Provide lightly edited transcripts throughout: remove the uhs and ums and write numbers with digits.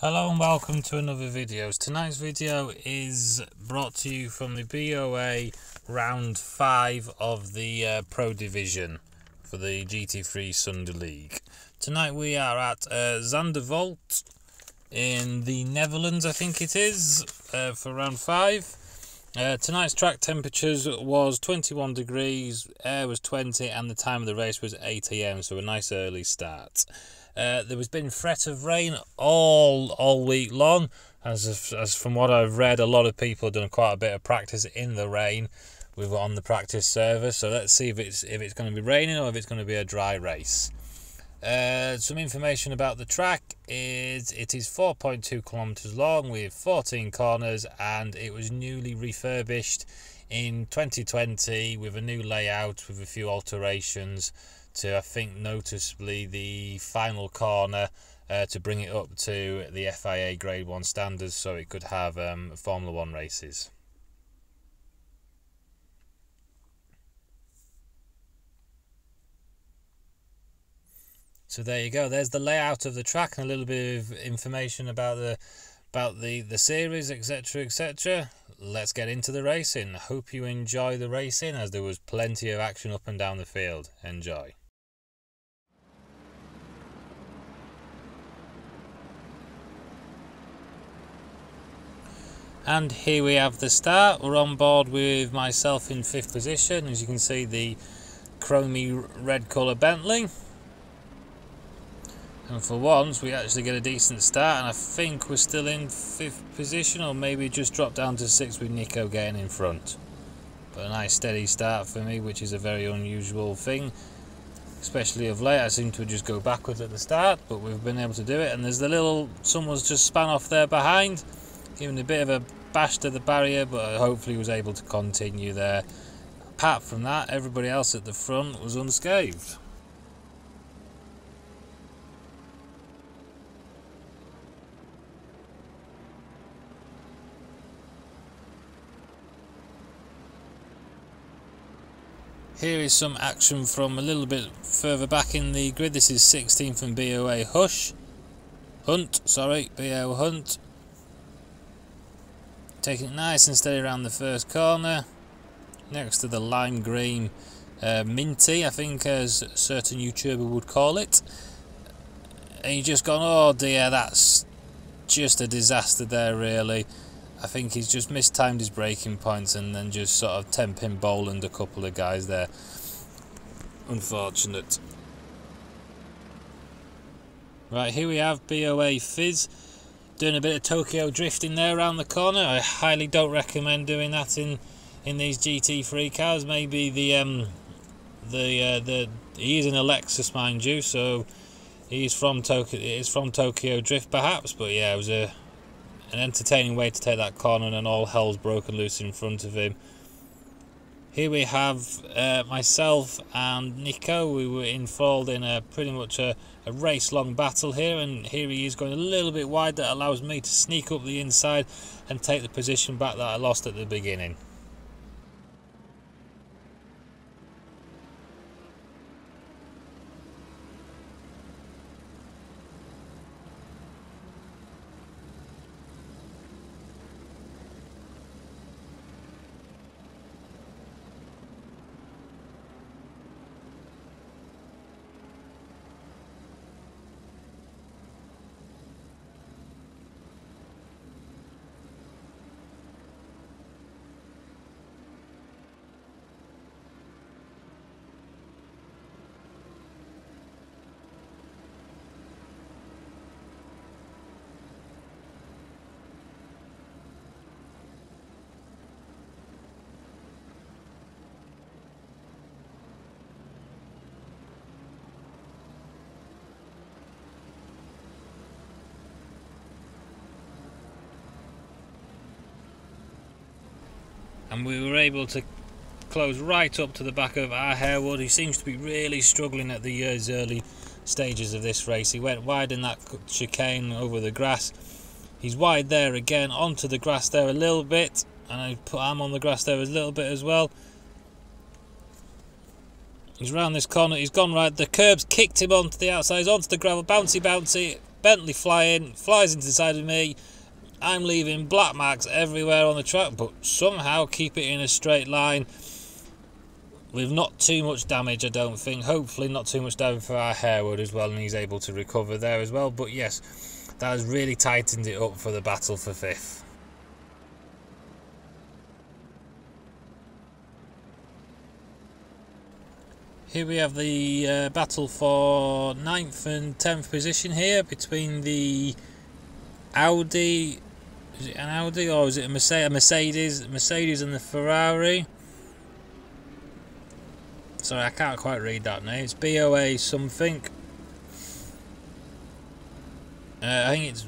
Hello and welcome to another video. Tonight's video is brought to you from the BoA round 5 of the Pro Division for the GT3 Sunday League. Tonight we are at Zandvoort in the Netherlands, I think it is, for round 5. Tonight's track temperatures was 21 degrees, air was 20 and the time of the race was 8 AM, so a nice early start. There has been threat of rain all week long, as from what I've read, a lot of people have done quite a bit of practice in the rain on the practice server. So let's see if it's going to be raining or if it's going to be a dry race. Some information about the track is it is 4.2 kilometers long with 14 corners, and it was newly refurbished in 2020 with a new layout with a few alterations to, I think, noticeably the final corner to bring it up to the FIA Grade 1 standards so it could have Formula 1 races. So there you go, there's the layout of the track and a little bit of information about the series, etc, etc. Let's get into the racing. Hope you enjoy the racing, as there was plenty of action up and down the field. Enjoy. And here we have the start. We're on board with myself in 5th position. As you can see, the chromy red colour Bentley. And for once, we actually get a decent start, and I think we're still in 5th position, or maybe just dropped down to 6th with Nico getting in front. But a nice steady start for me, which is a very unusual thing, especially of late. I seem to just go backwards at the start, but we've been able to do it. And there's the little, someone's just span off there behind, giving a bit of a bash to the barrier, but hopefully was able to continue there. Apart from that, everybody else at the front was unscathed. Here is some action from a little bit further back in the grid. This is 16th and BoA BoA Hunt. Taking it nice and steady around the first corner, next to the lime green Minty, I think, as a certain YouTuber would call it. And you just gone, oh dear, that's just a disaster there, really. I think he's just mistimed his braking points and then just sort of 10-pin bowled a couple of guys there. Unfortunate. Right, here we have BoA Fizz doing a bit of Tokyo drifting there around the corner. I highly don't recommend doing that in these GT3 cars. Maybe he is in a Lexus, mind you, so he's from Tokyo. It is from Tokyo Drift, perhaps. But yeah, it was an entertaining way to take that corner, and then all hell's broken loose in front of him. Here we have myself and Nico. We were involved in pretty much a race-long battle here, and here he is going a little bit wide. That allows me to sneak up the inside and take the position back that I lost at the beginning. And we were able to close right up to the back of our Harewood. He seems to be really struggling at the early stages of this race. He went wide in that chicane over the grass. He's wide there again, onto the grass there a little bit, and I put arm on the grass there a little bit as well. He's round this corner, he's gone right, the curb's kicked him onto the outside, he's onto the gravel, bouncy, Bentley flies into the side of me. I'm leaving black marks everywhere on the track, but somehow keep it in a straight line with not too much damage, I don't think. Hopefully not too much damage for our Harewood as well, and he's able to recover there as well. But yes, that has really tightened it up for the battle for 5th. Here we have the battle for 9th and 10th position here between the Audi. Is it an Audi or is it a Mercedes? Mercedes and the Ferrari. Sorry, I can't quite read that name. It's BoA something. I think it's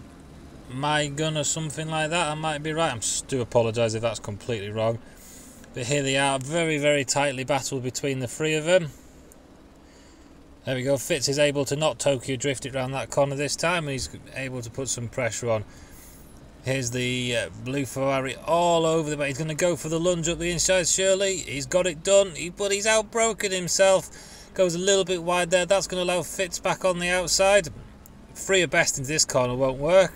My Gun or something like that. I might be right. I do apologise if that's completely wrong. But here they are, very, very tightly battled between the 3 of them. There we go. Fitz is able to not Tokyo drift it around that corner this time, and he's able to put some pressure on. Here's the blue Ferrari all over the way. He's going to go for the lunge up the inside, surely. He's got it done, but he's outbroken himself. Goes a little bit wide there. That's going to allow Fitz back on the outside. 3 abreast into this corner won't work.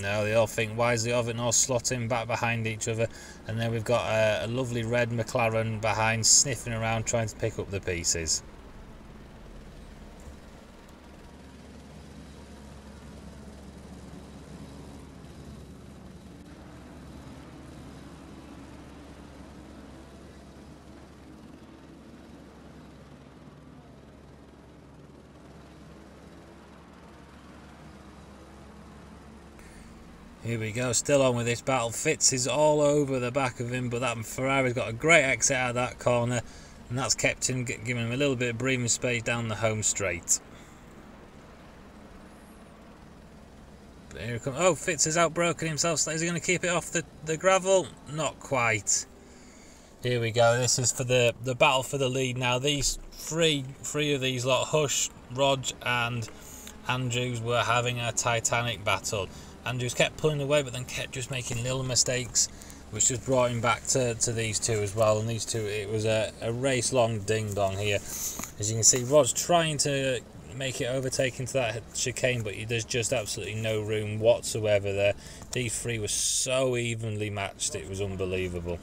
No, they all think wisely of it and all slot in back behind each other. And then we've got a lovely red McLaren behind, sniffing around, trying to pick up the pieces. Here we go, still on with this battle. Fitz is all over the back of him, but that Ferrari's got a great exit out of that corner, and that's kept him, giving him a little bit of breathing space down the home straight. But here it comes. Oh, Fitz has outbroken himself. Is he going to keep it off the gravel? Not quite. Here we go. This is for the battle for the lead now. These three of these lot, Hush, Rog and Andrews, were having a titanic battle. Andrews kept pulling away, but then kept just making little mistakes, which just brought him back to these 2 as well. And these 2, it was a race-long ding-dong here. As you can see, Rod's trying to make it overtake into that chicane, but there's just absolutely no room whatsoever there. These 3 were so evenly matched, it was unbelievable.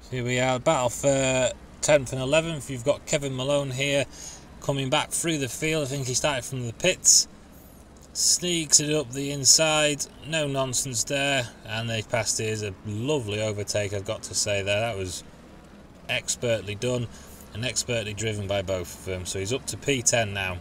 So here we are, battle for 10th and 11th. You've got Kevin Malone here coming back through the field. I think he started from the pits, sneaks it up the inside, no nonsense there, and they passed. Here's a lovely overtake, I've got to say there. That was expertly done and expertly driven by both of them. So he's up to P10 now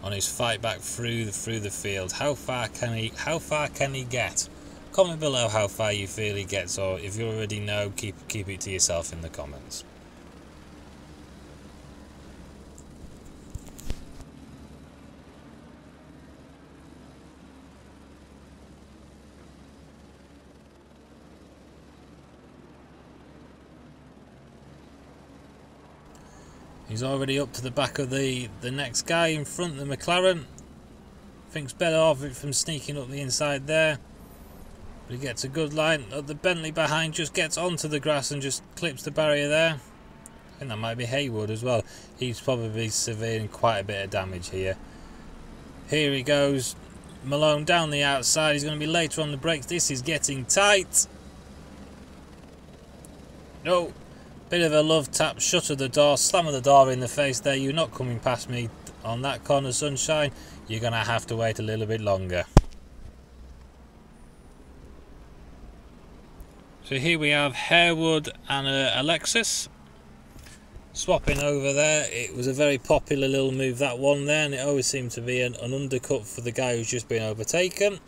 on his fight back through the field. How far can he get? Comment below how far you feel he gets, or if you already know, keep it to yourself in the comments. He's already up to the back of the next guy in front, the McLaren. Thinks better of it from sneaking up the inside there. But he gets a good line. The Bentley behind just gets onto the grass and just clips the barrier there. I think that might be Haywood as well. He's probably severing quite a bit of damage here. Here he goes. Malone down the outside. He's going to be later on the brakes. This is getting tight. No. Bit of a love tap, shut of the door, slam of the door in the face there. You're not coming past me on that corner, sunshine. You're going to have to wait a little bit longer. So here we have Harewood and Alexis swapping over there. It was a very popular little move, that one there, and it always seemed to be an undercut for the guy who's just been overtaken.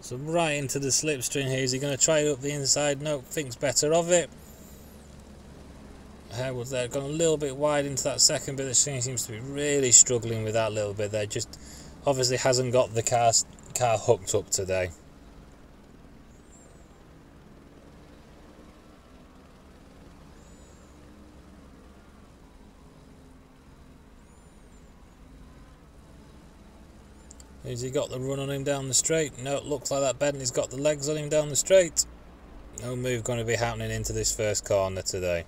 So right into the slipstream here. Is he going to try it up the inside? No, thinks better of it. Harewood's there, gone a little bit wide into that second bit. The thing seems to be really struggling with that little bit there. Just obviously hasn't got the car hooked up today. Has he got the run on him down the straight? No, it looks like that Bentley's got the legs on him down the straight. No move going to be happening into this first corner today.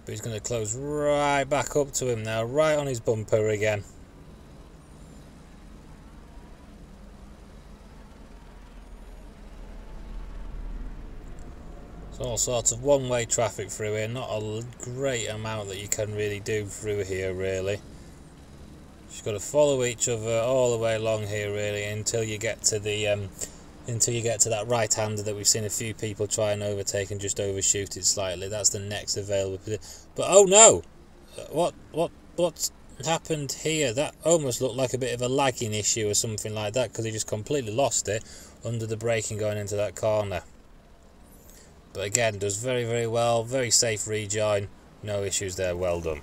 But he's going to close right back up to him now, right on his bumper again. It's all sorts of one-way traffic through here, not a great amount that you can really do through here really. Just got to follow each other all the way along here really until you get to the that right-hander that we've seen a few people try and overtake and just overshoot it slightly. That's the next available position. But oh no! What's happened here? That almost looked like a bit of a lagging issue or something like that, because he just completely lost it under the braking going into that corner. But again, does very, very well. Very safe rejoin. No issues there. Well done.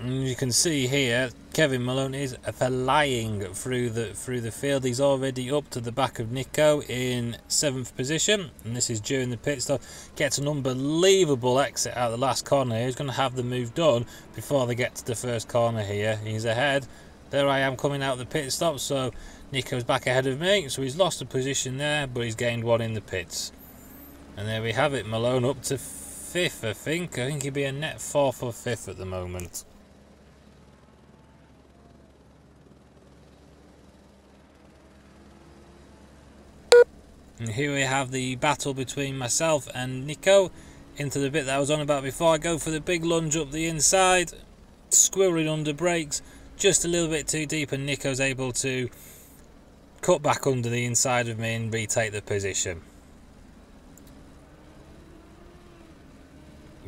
And you can see here, Kevin Malone is flying through the field. He's already up to the back of Nico in 7th position, and this is during the pit stop. Gets an unbelievable exit out of the last corner here. He's going to have the move done before they get to the first corner here. He's ahead. There I am coming out of the pit stop, so Nico's back ahead of me. So he's lost a position there, but he's gained one in the pits. And there we have it. Malone up to 5th, I think. I think he'd be a net 4th or 5th at the moment. And here we have the battle between myself and Nico into the bit that I was on about before. I go for the big lunge up the inside, squirreling under brakes, just a little bit too deep, and Nico's able to cut back under the inside of me and retake the position.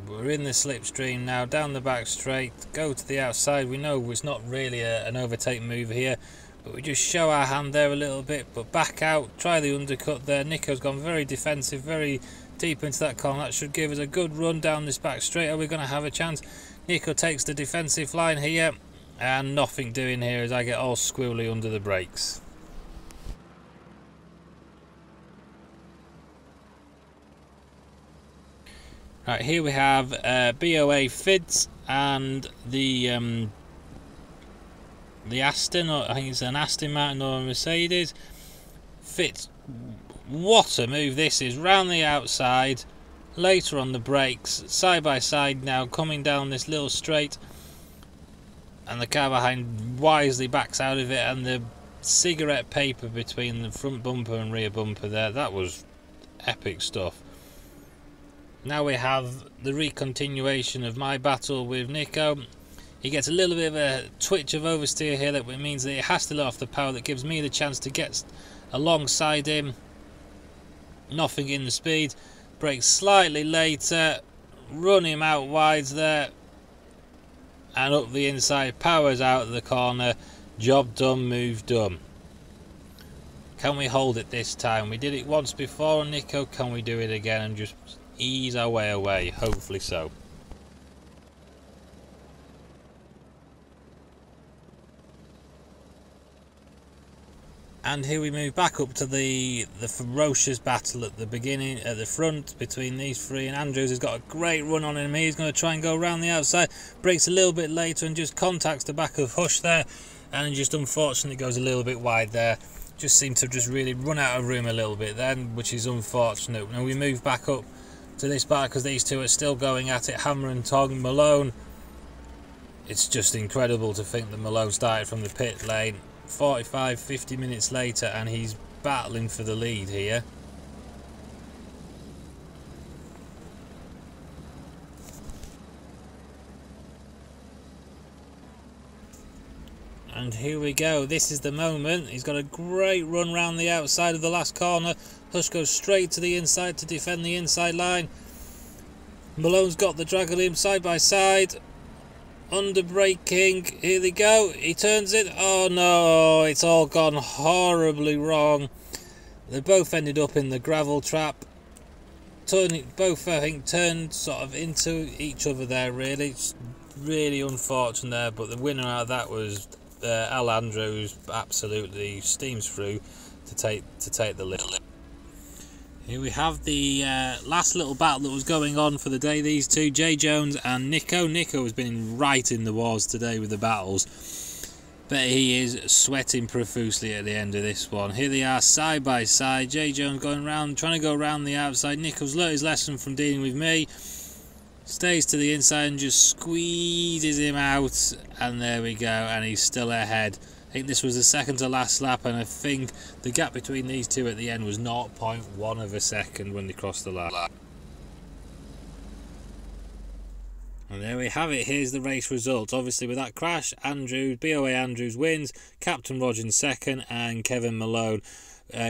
We're in the slipstream now, down the back straight, go to the outside. We know it's not really an overtake move here, but we just show our hand there a little bit, but back out, try the undercut there. Nico's gone very defensive, very deep into that corner. That should give us a good run down this back straight. Are we going to have a chance? Nico takes the defensive line here, and nothing doing here as I get all squirrely under the brakes. Right, here we have BoA Fids and the Aston, or I think it's an Aston Martin or a Mercedes. Fitz, what a move this is, round the outside, later on the brakes, side by side now, coming down this little straight, and the car behind wisely backs out of it, and the cigarette paper between the front bumper and rear bumper there, that was epic stuff. Now we have the recontinuation of my battle with Nico. He gets a little bit of a twitch of oversteer here, that means that he has to let off the power. That gives me the chance to get alongside him. Nothing in the speed. Brakes slightly later. Run him out wides there. And up the inside. Powers out of the corner. Job done, move done. Can we hold it this time? We did it once before, Nico. Can we do it again and just ease our way away? Hopefully so. And here we move back up to the ferocious battle at the beginning, at the front, between these three. And Andrews has got a great run on him. He's going to try and go around the outside. Brakes a little bit later and just contacts the back of Hush there. And just unfortunately goes a little bit wide there. Just seemed to just really run out of room a little bit then, which is unfortunate. Now we move back up to this battle because these two are still going at it, hammer and tong. Malone, it's just incredible to think that Malone started from the pit lane 45-50 minutes later and he's battling for the lead here. And here we go, this is the moment. He's got a great run round the outside of the last corner. Hush goes straight to the inside to defend the inside line. Malone's got the drag of him side by side. Under braking, here they go. He turns it. Oh no, it's all gone horribly wrong. They both ended up in the gravel trap. Both, I think, turned sort of into each other there, really. It's really unfortunate there, but the winner out of that was Alejandro, who's absolutely steams through to take the lead. Here we have the last little battle that was going on for the day. These two, Jay Jones and Nico. Nico has been right in the wars today with the battles. but he is sweating profusely at the end of this one. Here they are side by side. Jay Jones going round, trying to go round the outside. Nichols learnt his lesson from dealing with me. Stays to the inside and just squeezes him out, and there we go, and he's still ahead. I think this was the second to last lap, and I think the gap between these two at the end was 0.1 of a second when they crossed the line. And there we have it. Here's the race results. Obviously with that crash, BoA Andrews wins, Captain Roger in second, and Kevin Malone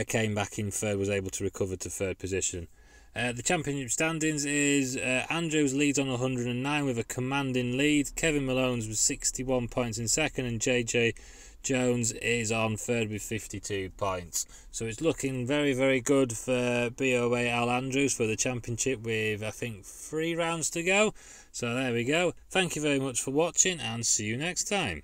came back in third, was able to recover to third position. The championship standings is Andrews leads on 109 with a commanding lead. Kevin Malone's with 61 points in second, and JJ Jones is on third with 52 points. So it's looking very, very good for BoA Al Andrews for the championship with, I think, 3 rounds to go. So there we go. Thank you very much for watching, and see you next time.